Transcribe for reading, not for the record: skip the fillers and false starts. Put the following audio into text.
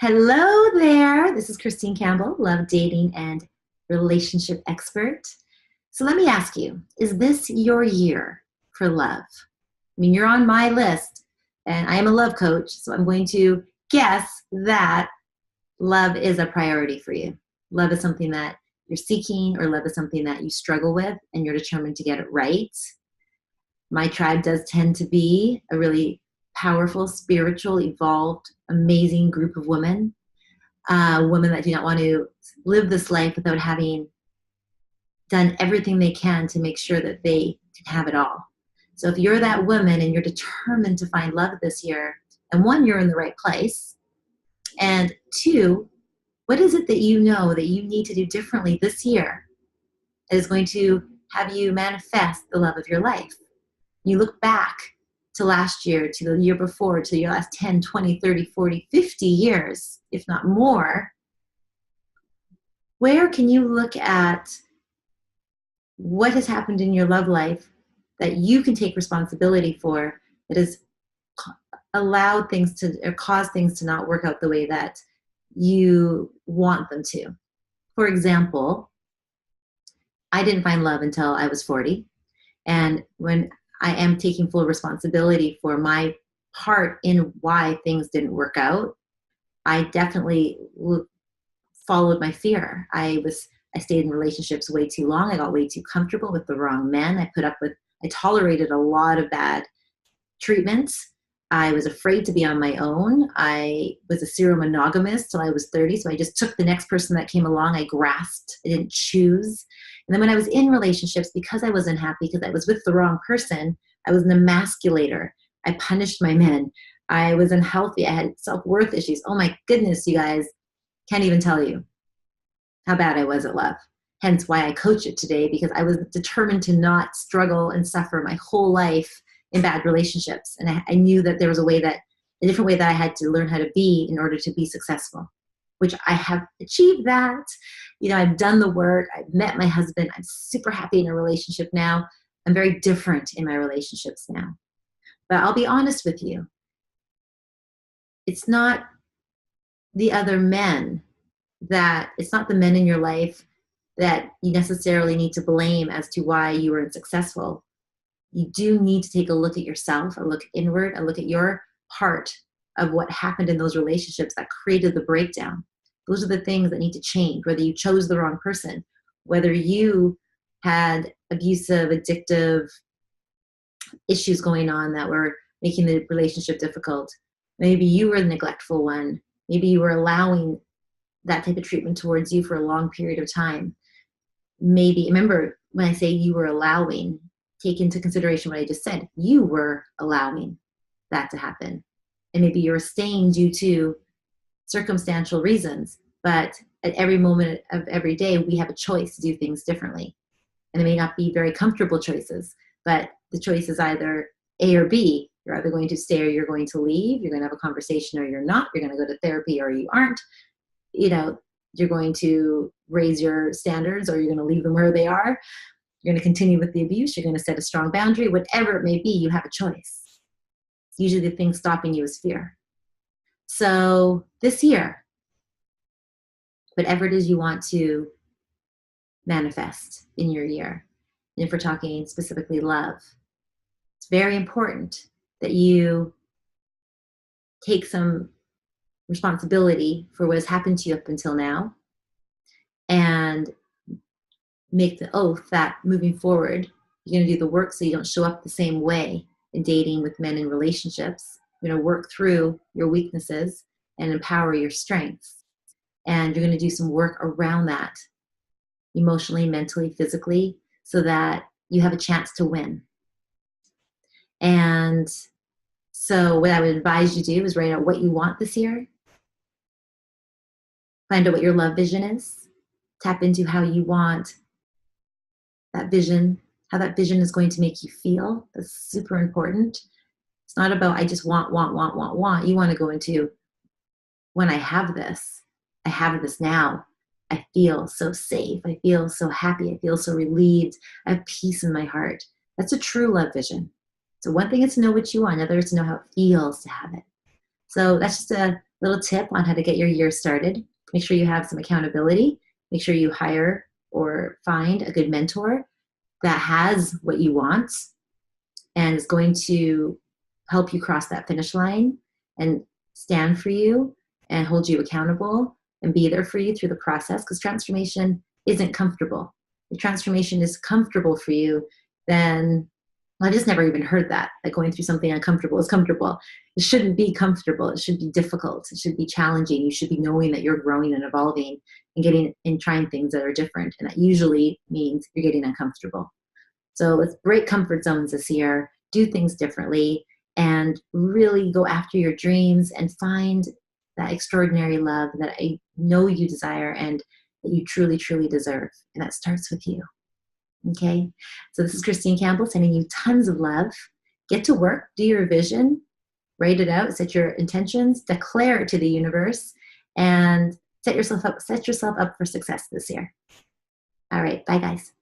Hello there. This is Christine Campbell, love, dating, and relationship expert. So let me ask you, is this your year for love? I mean, you're on my list, and I am a love coach, so I'm going to guess that love is a priority for you. Love is something that you're seeking, or love is something that you struggle with, and you're determined to get it right. My tribe does tend to be a really powerful, spiritual, evolved, amazing group of women that do not want to live this life without having done everything they can to make sure that they can have it all. So if you're that woman and you're determined to find love this year, and one, you're in the right place, and two, what is it that you know that you need to do differently this year that is going to have you manifest the love of your life? You look back to last year, to the year before, to your last 10, 20, 30, 40, 50 years, if not more. Where can you look at what has happened in your love life that you can take responsibility for, that has allowed things to, or caused things to not work out the way that you want them to? For example, I didn't find love until I was 40. And when I am taking full responsibility for my part in why things didn't work out, I definitely followed my fear. I stayed in relationships way too long. I got way too comfortable with the wrong men. I tolerated a lot of bad treatments. I was afraid to be on my own. I was a serial monogamist till I was 30. So I just took the next person that came along. I grasped. I didn't choose. And then when I was in relationships, because I was unhappy, because I was with the wrong person, I was an emasculator. I punished my men. I was unhealthy. I had self-worth issues. Oh my goodness, you guys, can't even tell you how bad I was at love. Hence why I coach it today, because I was determined to not struggle and suffer my whole life in bad relationships. And I knew that there was a different way that I had to learn how to be in order to be successful, which I have achieved that. I've done the work. I've met my husband. I'm super happy in a relationship now. I'm very different in my relationships now. But I'll be honest with you. It's not the other men it's not the men in your life that you necessarily need to blame as to why you were unsuccessful. You do need to take a look at yourself, a look inward, a look at your part of what happened in those relationships that created the breakdown. Those are the things that need to change, whether you chose the wrong person, whether you had abusive, addictive issues going on that were making the relationship difficult. Maybe you were the neglectful one. Maybe you were allowing that type of treatment towards you for a long period of time. Maybe, remember when I say you were allowing, take into consideration what I just said. You were allowing that to happen. And maybe you were staying due to circumstantial reasons. But at every moment of every day, we have a choice to do things differently. And it may not be very comfortable choices, but the choice is either A or B. You're either going to stay or you're going to leave. You're going to have a conversation or you're not. You're going to go to therapy or you aren't. You're going to raise your standards or you're going to leave them where they are. You're going to continue with the abuse. You're going to set a strong boundary. Whatever it may be, you have a choice. Usually the thing stopping you is fear. So this year, whatever it is you want to manifest in your year, and if we're talking specifically love, it's very important that you take some responsibility for what has happened to you up until now and make the oath that moving forward, you're going to do the work so you don't show up the same way in dating with men in relationships. You're going to work through your weaknesses and empower your strengths. And you're going to do some work around that, emotionally, mentally, physically, so that you have a chance to win. And so what I would advise you to do is write out what you want this year. Find out what your love vision is. Tap into how you want that vision, how that vision is going to make you feel. That's super important. It's not about, I just want. You want to go into, when I have this now. I feel so safe. I feel so happy. I feel so relieved. I have peace in my heart. That's a true love vision. So one thing is to know what you want. Another is to know how it feels to have it. So that's just a little tip on how to get your year started. Make sure you have some accountability. Make sure you hire or find a good mentor that has what you want and is going to help you cross that finish line and stand for you and hold you accountable and be there for you through the process, because transformation isn't comfortable. If transformation is comfortable for you, then I just never even heard that going through something uncomfortable is comfortable. It shouldn't be comfortable. It should be difficult. It should be challenging. You should be knowing that you're growing and evolving and getting and trying things that are different. And that usually means you're getting uncomfortable. So let's break comfort zones this year, do things differently, and really go after your dreams and find that extraordinary love that I know you desire and that you truly, truly deserve. And that starts with you. Okay? So this is Christine Campbell sending you tons of love. Get to work, do your vision, write it out, set your intentions, declare it to the universe, and set yourself up for success this year. All right, bye guys.